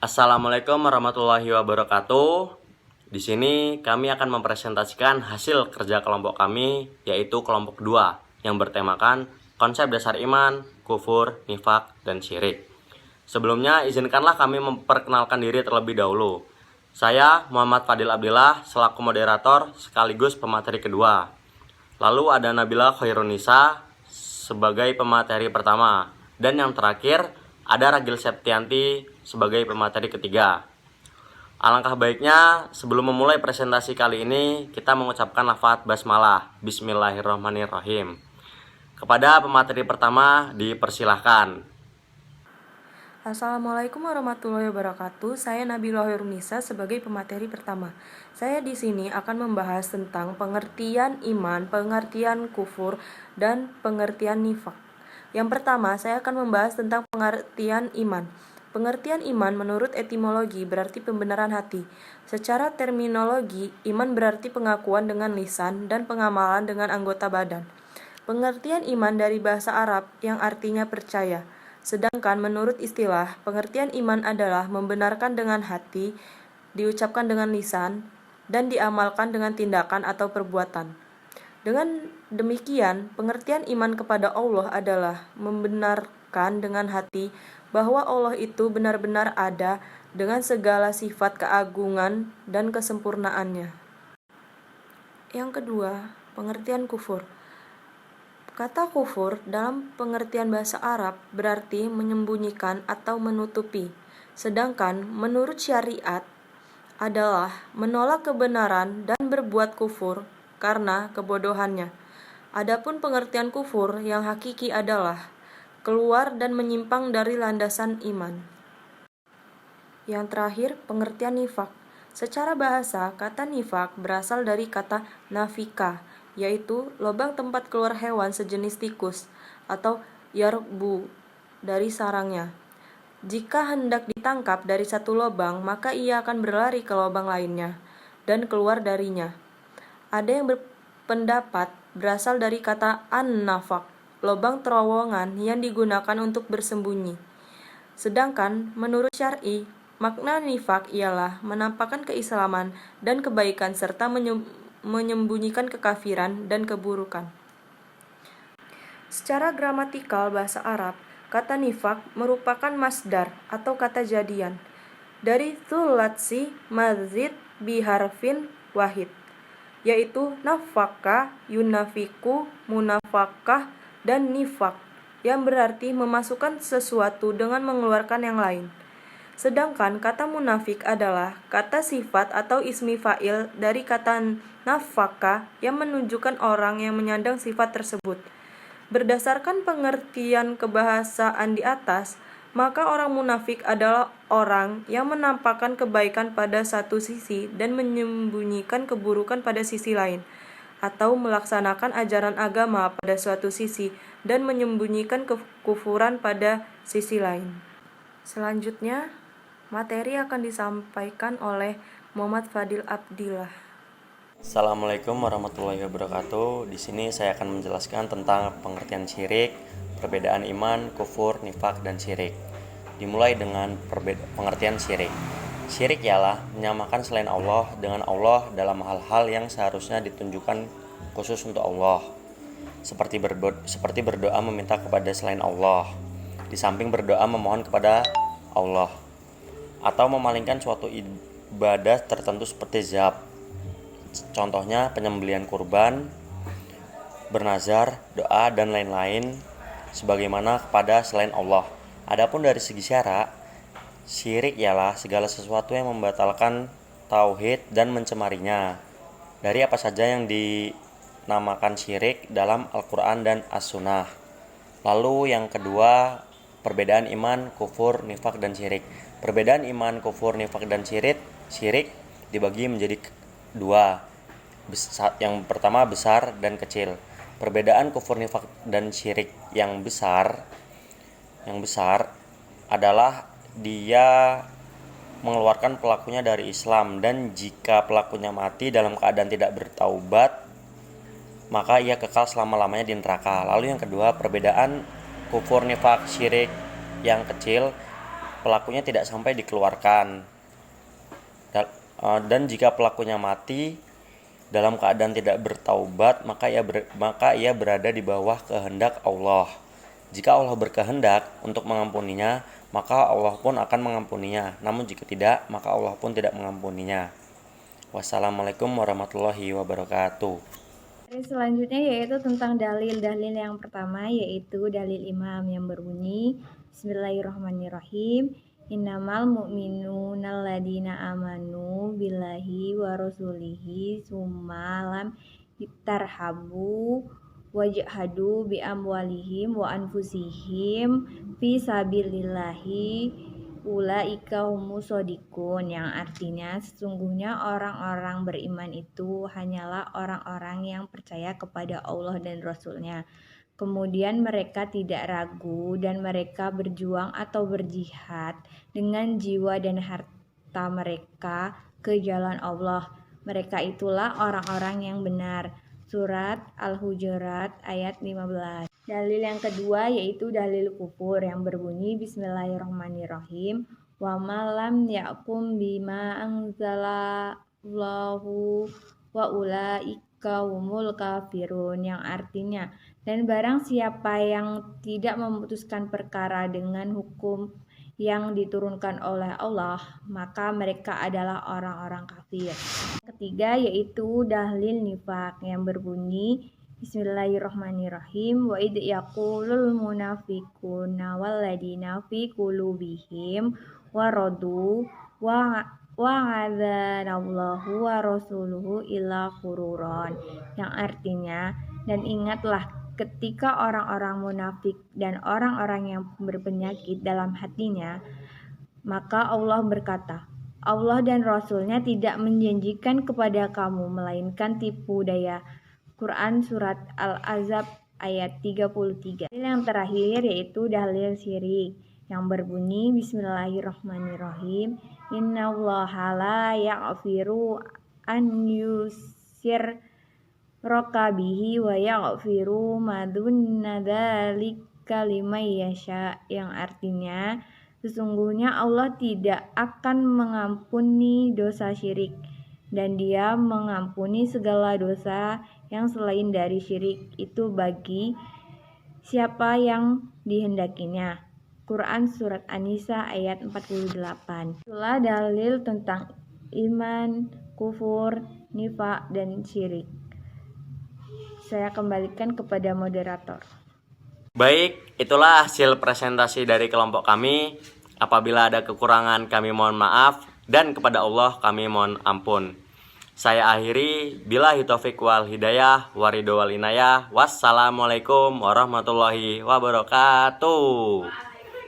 Assalamualaikum warahmatullahi wabarakatuh. Di sini kami akan mempresentasikan hasil kerja kelompok kami, yaitu kelompok 2 yang bertemakan konsep dasar iman, kufur, nifak, dan syirik. Sebelumnya izinkanlah kami memperkenalkan diri terlebih dahulu. Saya Muhammad Fadil Abdillah selaku moderator sekaligus pemateri kedua. Lalu ada Nabila Khairunisa sebagai pemateri pertama. Dan yang terakhir ada Ragil Septianti sebagai pemateri ketiga. Alangkah baiknya sebelum memulai presentasi kali ini kita mengucapkan lafaz basmalah, Bismillahirrahmanirrahim. Kepada pemateri pertama dipersilahkan. Assalamualaikum warahmatullahi wabarakatuh. Saya Nabila Khairunisa sebagai pemateri pertama. Saya di sini akan membahas tentang pengertian iman, pengertian kufur, dan pengertian nifak. Yang pertama, saya akan membahas tentang pengertian iman. Pengertian iman menurut etimologi berarti pembenaran hati. Secara terminologi, iman berarti pengakuan dengan lisan dan pengamalan dengan anggota badan. Pengertian iman dari bahasa Arab yang artinya percaya. Sedangkan menurut istilah, pengertian iman adalah membenarkan dengan hati, diucapkan dengan lisan, dan diamalkan dengan tindakan atau perbuatan. Dengan demikian, pengertian iman kepada Allah adalah membenarkan dengan hati bahwa Allah itu benar-benar ada dengan segala sifat keagungan dan kesempurnaannya. Yang kedua, pengertian kufur. Kata kufur dalam pengertian bahasa Arab berarti menyembunyikan atau menutupi. Sedangkan menurut syariat adalah menolak kebenaran dan berbuat kufur karena kebodohannya. Adapun pengertian kufur yang hakiki adalah keluar dan menyimpang dari landasan iman. Yang terakhir, pengertian nifak. Secara bahasa, kata nifak berasal dari kata nafika, yaitu lubang tempat keluar hewan sejenis tikus atau yarbu dari sarangnya. Jika hendak ditangkap dari satu lubang, maka ia akan berlari ke lubang lainnya dan keluar darinya. Ada yang berpendapat berasal dari kata an-nafak, lubang terowongan yang digunakan untuk bersembunyi. Sedangkan menurut syar'i, makna nifak ialah menampakkan keislaman dan kebaikan serta menyembunyikan kekafiran dan keburukan. Secara gramatikal bahasa Arab, kata nifak merupakan masdar atau kata jadian dari thulatsi mazid biharfin wahid, yaitu nafaka, yunafiku, munafakah, dan nifak, yang berarti memasukkan sesuatu dengan mengeluarkan yang lain. Sedangkan kata munafik adalah kata sifat atau ismi fa'il dari kata nafaka yang menunjukkan orang yang menyandang sifat tersebut. Berdasarkan pengertian kebahasaan di atas, maka orang munafik adalah orang yang menampakkan kebaikan pada satu sisi dan menyembunyikan keburukan pada sisi lain, atau melaksanakan ajaran agama pada suatu sisi dan menyembunyikan kekufuran pada sisi lain. Selanjutnya, materi akan disampaikan oleh Muhammad Fadil Abdillah. Assalamualaikum warahmatullahi wabarakatuh. Di sini saya akan menjelaskan tentang pengertian syirik, perbedaan iman, kufur, nifak, dan syirik. Dimulai dengan pengertian syirik. Syirik ialah menyamakan selain Allah dengan Allah dalam hal-hal yang seharusnya ditunjukkan khusus untuk Allah, seperti berdoa meminta kepada selain Allah, di samping berdoa memohon kepada Allah, atau memalingkan suatu ibadah tertentu seperti zab. Contohnya penyembelihan kurban, bernazar, doa, dan lain-lain sebagaimana kepada selain Allah. Adapun dari segi syarak, syirik ialah segala sesuatu yang membatalkan tauhid dan mencemarinya dari apa saja yang dinamakan syirik dalam Al-Quran dan As-Sunnah. Lalu yang kedua, perbedaan iman, kufur, nifak, dan syirik. Perbedaan iman, kufur, nifak, dan syirik dibagi menjadi dua. Yang pertama besar dan kecil. Perbedaan kufur, nifak, dan syirik yang besar adalah dia mengeluarkan pelakunya dari Islam, dan jika pelakunya mati dalam keadaan tidak bertaubat, maka ia kekal selama-lamanya di neraka. Lalu yang kedua, perbedaan kufur, nifak, syirik yang kecil pelakunya tidak sampai dikeluarkan. Dan jika pelakunya mati dalam keadaan tidak bertaubat, maka ia berada di bawah kehendak Allah. Jika Allah berkehendak untuk mengampuninya, maka Allah pun akan mengampuninya. Namun jika tidak, maka Allah pun tidak mengampuninya. Wassalamualaikum warahmatullahi wabarakatuh. Selanjutnya yaitu tentang dalil-dalil yang pertama, yaitu dalil imam yang berbunyi Bismillahirrahmanirrahim. Innamal mu'minuna alladzina amanu billahi wa rasulihi summa lam tarhabu wajhadu bi amwalihim wa anfusihim fi sabilillahi ulaika humus shodiqun, yang artinya sesungguhnya orang-orang beriman itu hanyalah orang-orang yang percaya kepada Allah dan Rasul-Nya. Kemudian mereka tidak ragu dan mereka berjuang atau berjihad dengan jiwa dan harta mereka ke jalan Allah. Mereka itulah orang-orang yang benar. Surat Al-Hujurat ayat 15. Dalil yang kedua yaitu dalil kufur yang berbunyi Bismillahirrahmanirrahim. Wa malam yakum bima anzalallahu wa ulaika humul kafirun, yang artinya dan barang siapa yang tidak memutuskan perkara dengan hukum yang diturunkan oleh Allah, maka mereka adalah orang-orang kafir. Ketiga yaitu dalil nifak yang berbunyi Bismillahirrahmanirrahim. Wa id yaqulul munafiquna walladzina fi qulubihim waradu wa adzanallahu wa rasuluhu illa ghururan, yang artinya dan ingatlah ketika orang-orang munafik dan orang-orang yang berpenyakit dalam hatinya, maka Allah berkata, Allah dan Rasul-Nya tidak menjanjikan kepada kamu melainkan tipu daya. Quran Surat Al-Ahzab ayat 33. Yang terakhir yaitu dalil syirik yang berbunyi Bismillahirrahmanirrahim. Innallaha la yaghfiru an yusyraka bihi wa yaghfiru ma dunna dzalika liman yasha, yang artinya sesungguhnya Allah tidak akan mengampuni dosa syirik dan Dia mengampuni segala dosa yang selain dari syirik itu bagi siapa yang dihendakinya. Quran Surat An-Nisa ayat 48. Itulah dalil tentang iman, kufur, nifak, dan syirik. Saya kembalikan kepada moderator. Baik, itulah hasil presentasi dari kelompok kami. Apabila ada kekurangan kami mohon maaf, dan kepada Allah kami mohon ampun. Saya akhiri, billahi taufiq wal hidayah, waridho wal inayah. Wassalamualaikum warahmatullahi wabarakatuh.